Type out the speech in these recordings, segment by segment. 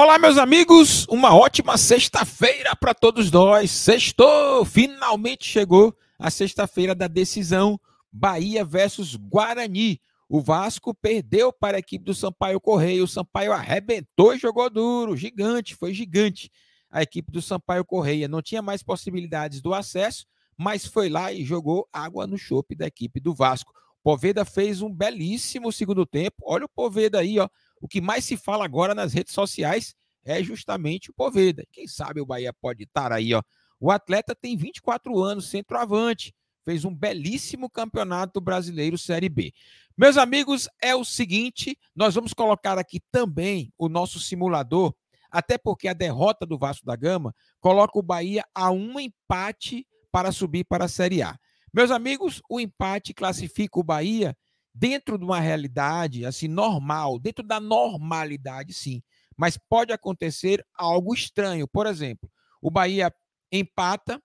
Olá, meus amigos, uma ótima sexta-feira para todos nós. Sextou, finalmente chegou a sexta-feira da decisão Bahia versus Guarani. O Vasco perdeu para a equipe do Sampaio Corrêa. O Sampaio arrebentou e jogou duro, gigante, foi gigante. A equipe do Sampaio Corrêa não tinha mais possibilidades do acesso, mas foi lá e jogou água no chope da equipe do Vasco. Poveda fez um belíssimo segundo tempo. Olha o Poveda aí, ó. O que mais se fala agora nas redes sociais é justamente o Poveda. Quem sabe o Bahia pode estar aí, ó. O atleta tem 24 anos, centroavante, fez um belíssimo campeonato brasileiro Série B. Meus amigos, é o seguinte, nós vamos colocar aqui também o nosso simulador, até porque a derrota do Vasco da Gama coloca o Bahia a um empate para subir para a Série A. Meus amigos, o empate classifica o Bahia dentro de uma realidade assim normal, dentro da normalidade, sim. Mas pode acontecer algo estranho. Por exemplo, o Bahia empata,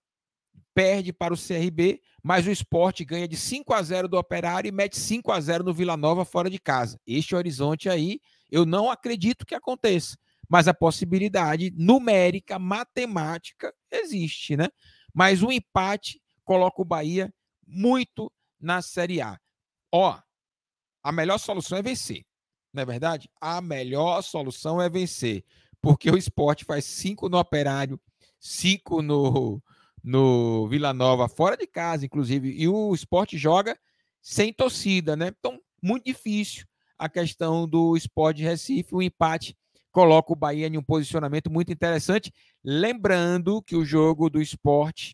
perde para o CRB, mas o Sport ganha de 5-0 do Operário e mete 5-0 no Vila Nova fora de casa. Este horizonte aí, eu não acredito que aconteça. Mas a possibilidade numérica, matemática, existe, né? Mas o empate coloca o Bahia muito na Série A. Ó, a melhor solução é vencer. Não é verdade? A melhor solução é vencer. Porque o Sport faz 5 no Operário, 5 no Vila Nova, fora de casa, inclusive. E o Sport joga sem torcida, né? Então, muito difícil a questão do Sport de Recife. O empate coloca o Bahia em um posicionamento muito interessante. Lembrando que o jogo do Sport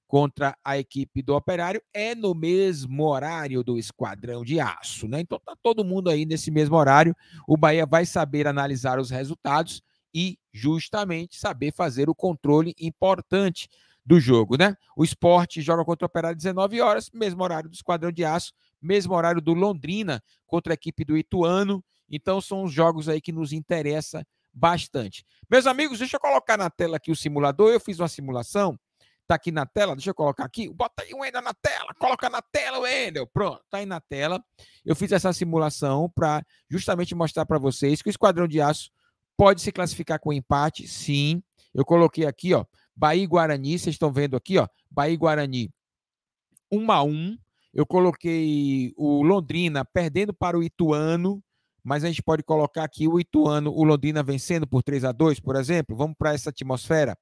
contra a equipe do Operário é no mesmo horário do Esquadrão de Aço, né? Então tá todo mundo aí nesse mesmo horário. O Bahia vai saber analisar os resultados e justamente saber fazer o controle importante do jogo, né? O Sport joga contra o Operário às 19 horas, mesmo horário do Esquadrão de Aço, mesmo horário do Londrina contra a equipe do Ituano. Então são os jogos aí que nos interessa bastante. Meus amigos, deixa eu colocar na tela aqui o simulador. Eu fiz uma simulação. Tá aqui na tela, deixa eu colocar aqui. Bota aí o Wendel na tela, coloca na tela, Wendel. Pronto, tá aí na tela. Eu fiz essa simulação para justamente mostrar para vocês que o Esquadrão de Aço pode se classificar com empate, sim. Eu coloquei aqui, ó, Bahia e Guarani, vocês estão vendo aqui, ó, Bahia e Guarani 1-1. Eu coloquei o Londrina perdendo para o Ituano, mas a gente pode colocar aqui o Ituano, o Londrina vencendo por 3-2, por exemplo. Vamos para essa atmosfera.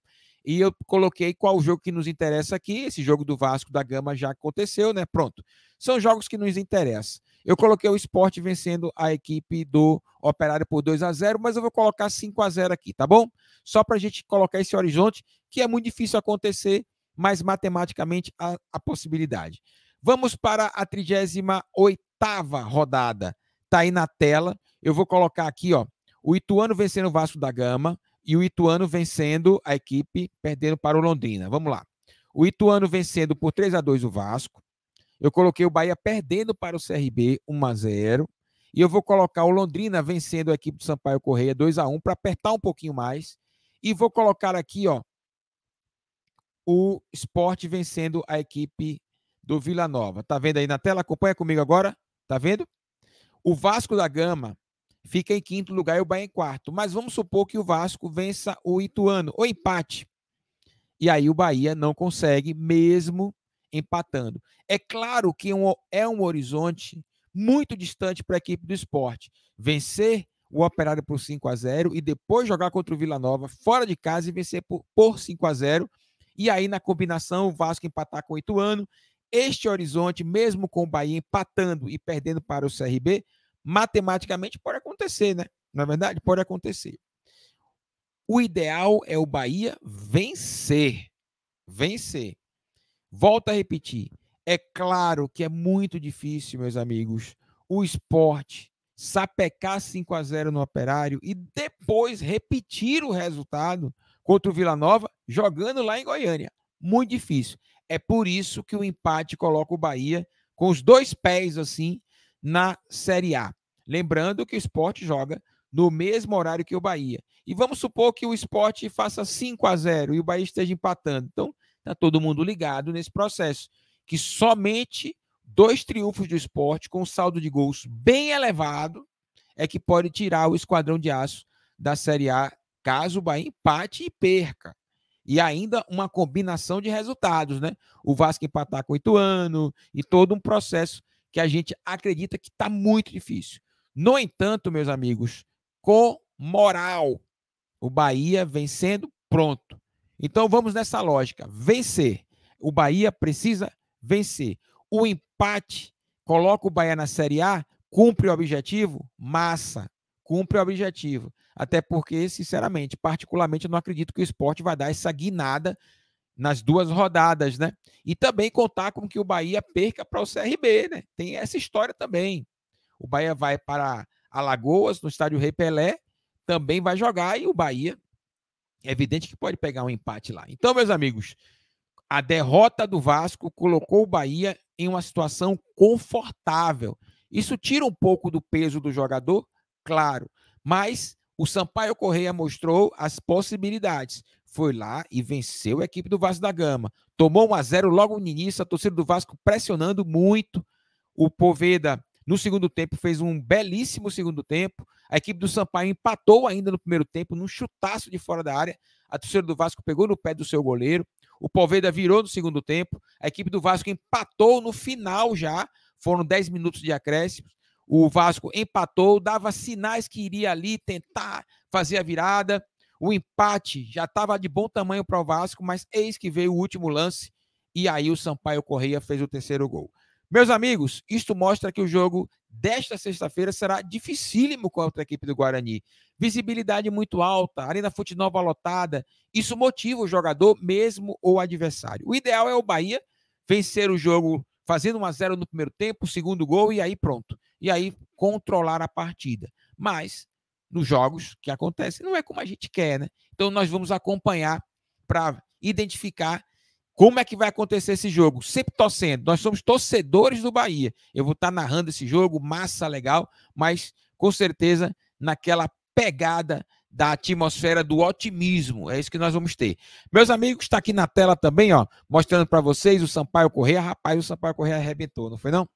E eu coloquei qual o jogo que nos interessa aqui. Esse jogo do Vasco da Gama já aconteceu, né? Pronto. São jogos que nos interessam. Eu coloquei o Sport vencendo a equipe do Operário por 2-0, mas eu vou colocar 5-0 aqui, tá bom? Só para a gente colocar esse horizonte, que é muito difícil acontecer, mas matematicamente a possibilidade. Vamos para a 38ª rodada. Tá aí na tela. Eu vou colocar aqui, ó, o Ituano vencendo o Vasco da Gama e o Ituano vencendo a equipe, perdendo para o Londrina. Vamos lá. O Ituano vencendo por 3-2 o Vasco. Eu coloquei o Bahia perdendo para o CRB 1-0. E eu vou colocar o Londrina vencendo a equipe do Sampaio Corrêa 2-1 para apertar um pouquinho mais. E vou colocar aqui, ó, o Sport vencendo a equipe do Vila Nova. Tá vendo aí na tela? Acompanha comigo agora. Tá vendo? O Vasco da Gama fica em quinto lugar e o Bahia em quarto. Mas vamos supor que o Vasco vença o Ituano, ou empate. E aí o Bahia não consegue, mesmo empatando. É claro que é um horizonte muito distante para a equipe do Sport. Vencer o Operário por 5-0 e depois jogar contra o Vila Nova fora de casa e vencer por 5-0. E aí, na combinação, o Vasco empatar com o Ituano. Este horizonte, mesmo com o Bahia empatando e perdendo para o CRB, matematicamente pode acontecer, né? Na verdade, pode acontecer. O ideal é o Bahia vencer. Vencer. Volto a repetir. É claro que é muito difícil, meus amigos, o Sport sapecar 5-0 no Operário e depois repetir o resultado contra o Vila Nova, jogando lá em Goiânia. Muito difícil. É por isso que o empate coloca o Bahia com os dois pés assim na Série A. Lembrando que o Sport joga no mesmo horário que o Bahia. E vamos supor que o Sport faça 5-0 e o Bahia esteja empatando. Então, está todo mundo ligado nesse processo. Que somente 2 triunfos do Sport com um saldo de gols bem elevado é que pode tirar o Esquadrão de Aço da Série A caso o Bahia empate e perca. E ainda uma combinação de resultados, né? O Vasco empatar com o Ituano e todo um processo que a gente acredita que está muito difícil. No entanto, meus amigos, com moral, o Bahia vencendo, pronto. Então vamos nessa lógica, vencer. O Bahia precisa vencer. O empate coloca o Bahia na Série A, cumpre o objetivo? Massa, cumpre o objetivo. Até porque, sinceramente, particularmente, eu não acredito que o Sport vai dar essa guinada nas 2 rodadas, né? E também contar com que o Bahia perca para o CRB, né? Tem essa história também. O Bahia vai para Alagoas, no estádio Rei Pelé, também vai jogar e o Bahia é evidente que pode pegar um empate lá. Então, meus amigos, a derrota do Vasco colocou o Bahia em uma situação confortável. Isso tira um pouco do peso do jogador, claro, mas o Sampaio Corrêa mostrou as possibilidades. Foi lá e venceu a equipe do Vasco da Gama. Tomou 1-0 logo no início, a torcida do Vasco pressionando muito. O Poveda, no segundo tempo, fez um belíssimo segundo tempo. A equipe do Sampaio empatou ainda no primeiro tempo, num chutaço de fora da área. A torcida do Vasco pegou no pé do seu goleiro. O Poveda virou no segundo tempo. A equipe do Vasco empatou no final já. Foram 10 minutos de acréscimo. O Vasco empatou, dava sinais que iria ali tentar fazer a virada. O empate já estava de bom tamanho para o Vasco, mas eis que veio o último lance e aí o Sampaio Corrêa fez o terceiro gol. Meus amigos, isto mostra que o jogo desta sexta-feira será dificílimo contra a equipe do Guarani. Visibilidade muito alta, Arena Fonte Nova lotada. Isso motiva o jogador, mesmo o adversário. O ideal é o Bahia vencer o jogo fazendo 1-0 no primeiro tempo, segundo gol e aí pronto. E aí controlar a partida. Mas nos jogos que acontecem não é como a gente quer, né? Então nós vamos acompanhar para identificar como é que vai acontecer esse jogo? Sempre torcendo. Nós somos torcedores do Bahia. Eu vou estar narrando esse jogo, massa, legal, mas com certeza naquela pegada da atmosfera do otimismo. É isso que nós vamos ter. Meus amigos, está aqui na tela também, ó, mostrando para vocês o Sampaio Corrêa. Rapaz, o Sampaio Corrêa arrebentou, não foi não?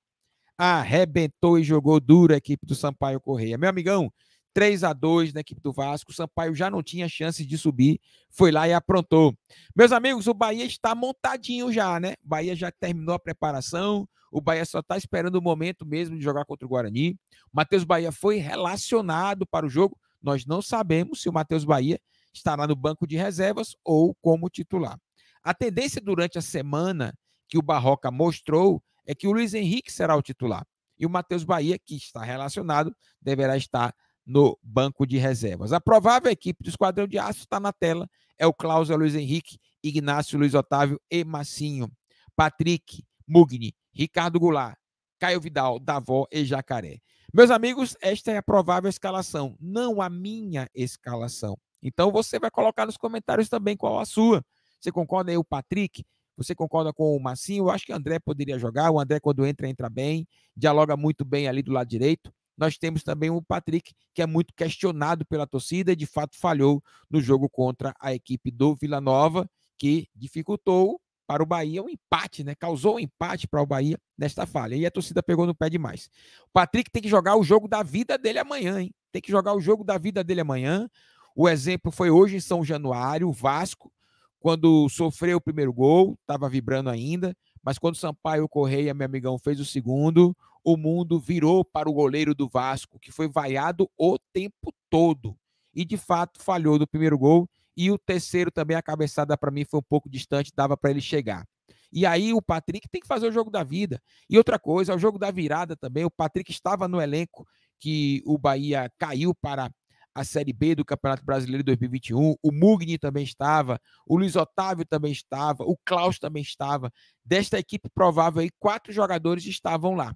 Arrebentou e jogou duro a equipe do Sampaio Corrêa. Meu amigão, 3-2 na equipe do Vasco. O Sampaio já não tinha chance de subir, foi lá e aprontou. Meus amigos, o Bahia está montadinho já, né? O Bahia já terminou a preparação, o Bahia só está esperando o momento mesmo de jogar contra o Guarani. O Matheus Bahia foi relacionado para o jogo. Nós não sabemos se o Matheus Bahia estará no banco de reservas ou como titular. A tendência durante a semana que o Barroca mostrou é que o Luiz Henrique será o titular. E o Matheus Bahia, que está relacionado, deverá estar no banco de reservas. A provável equipe do Esquadrão de Aço está na tela. É o Cláudio Luiz Henrique, Ignácio Luiz Otávio e Massinho, Patrick, Mugni, Ricardo Goulart, Caio Vidal, Davó e Jacaré. Meus amigos, esta é a provável escalação, não a minha escalação. Então você vai colocar nos comentários também qual a sua. Você concorda aí, o Patrick? Você concorda com o Massinho? Eu acho que o André poderia jogar. O André, quando entra bem, dialoga muito bem ali do lado direito. Nós temos também o Patrick, que é muito questionado pela torcida e de fato falhou no jogo contra a equipe do Vila Nova, que dificultou para o Bahia um empate, né? Causou um empate para o Bahia nesta falha. E a torcida pegou no pé demais. O Patrick tem que jogar o jogo da vida dele amanhã, hein? Tem que jogar o jogo da vida dele amanhã. O exemplo foi hoje em São Januário, o Vasco, quando sofreu o primeiro gol, estava vibrando ainda, mas quando o Sampaio Corrêa, meu amigão, fez o segundo, o mundo virou para o goleiro do Vasco, que foi vaiado o tempo todo. E, de fato, falhou no primeiro gol. E o terceiro também, a cabeçada para mim foi um pouco distante, dava para ele chegar. E aí o Patrick tem que fazer o jogo da vida. E outra coisa, o jogo da virada também. O Patrick estava no elenco que o Bahia caiu para a Série B do Campeonato Brasileiro de 2021. O Mugni também estava, o Luiz Otávio também estava, o Klaus também estava. Desta equipe provável aí, 4 jogadores estavam lá.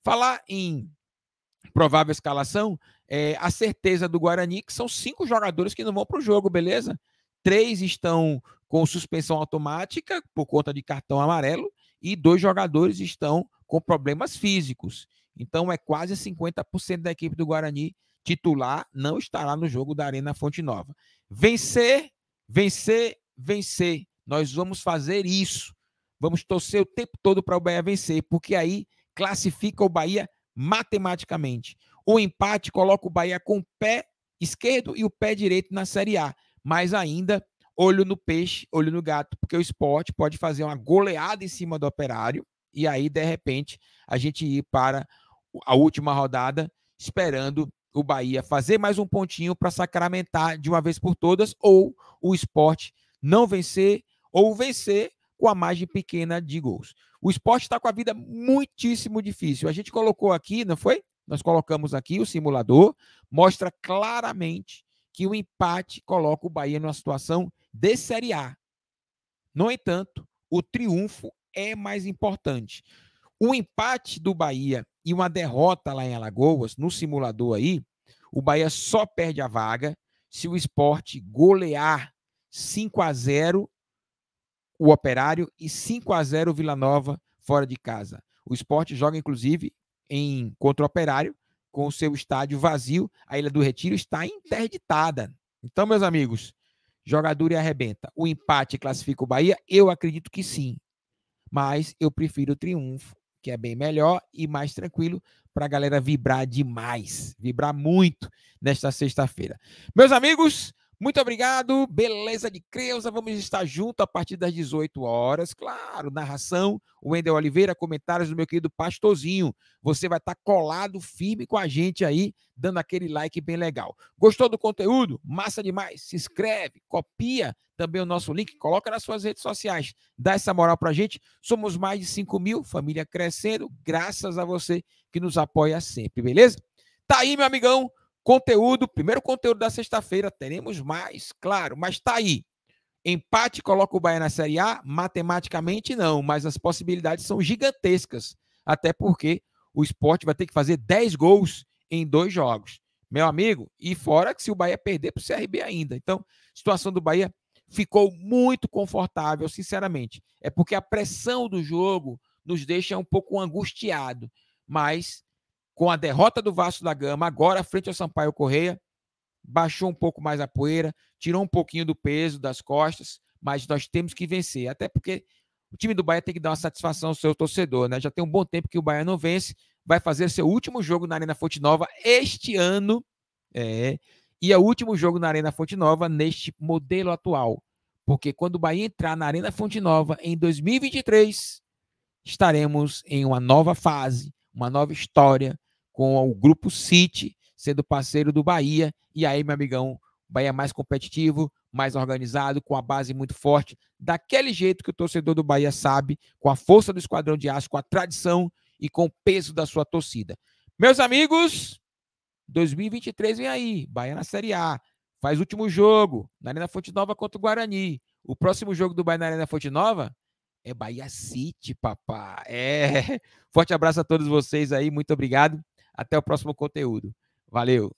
Falar em provável escalação, a certeza do Guarani que são 5 jogadores que não vão para o jogo, beleza? 3 estão com suspensão automática por conta de cartão amarelo e 2 jogadores estão com problemas físicos. Então é quase 50% da equipe do Guarani titular não estará no jogo da Arena Fonte Nova. Vencer, vencer, vencer. Nós vamos fazer isso. Vamos torcer o tempo todo para o Bahia vencer, porque aí classifica o Bahia matematicamente. O empate coloca o Bahia com o pé esquerdo e o pé direito na Série A. Mas ainda, olho no peixe, olho no gato, porque o Sport pode fazer uma goleada em cima do Operário e aí, de repente, a gente ir para a última rodada esperando o Bahia fazer mais um pontinho para sacramentar de uma vez por todas, ou o Sport não vencer, ou vencer com a margem pequena de gols. O Sport está com a vida muitíssimo difícil. A gente colocou aqui, não foi? Nós colocamos aqui o simulador, mostra claramente que o empate coloca o Bahia numa situação de Série A. No entanto, o triunfo é mais importante. O empate do Bahia e uma derrota lá em Alagoas, no simulador aí, o Bahia só perde a vaga se o Sport golear 5-0 o Operário e 5-0 o Vila Nova fora de casa. O Sport joga, inclusive, contra o Operário, com o seu estádio vazio. A Ilha do Retiro está interditada. Então, meus amigos, jogador e arrebenta. O empate classifica o Bahia? Eu acredito que sim. Mas eu prefiro o triunfo, que é bem melhor e mais tranquilo para a galera vibrar demais, vibrar muito nesta sexta-feira. Meus amigos, muito obrigado, beleza de Creuza, vamos estar junto a partir das 18 horas, claro, narração, o Wendel Oliveira, comentários do meu querido Pastorzinho, você vai estar colado firme com a gente aí, dando aquele like bem legal. Gostou do conteúdo? Massa demais, se inscreve, copia também o nosso link, coloca nas suas redes sociais, dá essa moral pra gente, somos mais de 5 mil, família crescendo, graças a você que nos apoia sempre, beleza? Tá aí, meu amigão, conteúdo, primeiro conteúdo da sexta-feira, teremos mais, claro, mas tá aí. Empate coloca o Bahia na Série A? Matematicamente não, mas as possibilidades são gigantescas, até porque o Sport vai ter que fazer 10 gols em 2 jogos. Meu amigo, e fora que se o Bahia perder para o CRB ainda. Então, a situação do Bahia ficou muito confortável, sinceramente. É porque a pressão do jogo nos deixa um pouco angustiado, mas com a derrota do Vasco da Gama, agora frente ao Sampaio Corrêa, baixou um pouco mais a poeira, tirou um pouquinho do peso das costas, mas nós temos que vencer, até porque o time do Bahia tem que dar uma satisfação ao seu torcedor, né? Já tem um bom tempo que o Bahia não vence, vai fazer seu último jogo na Arena Fonte Nova este ano, e é o último jogo na Arena Fonte Nova neste modelo atual, porque quando o Bahia entrar na Arena Fonte Nova em 2023, estaremos em uma nova fase, uma nova história, com o Grupo City sendo parceiro do Bahia, e aí, meu amigão, Bahia mais competitivo, mais organizado, com a base muito forte, daquele jeito que o torcedor do Bahia sabe, com a força do Esquadrão de Aço, com a tradição e com o peso da sua torcida. Meus amigos, 2023 vem aí, Bahia na Série A, faz o último jogo, na Arena Fonte Nova contra o Guarani. O próximo jogo do Bahia na Arena Fonte Nova é Bahia City, papá. Forte abraço a todos vocês aí, muito obrigado. Até o próximo conteúdo. Valeu.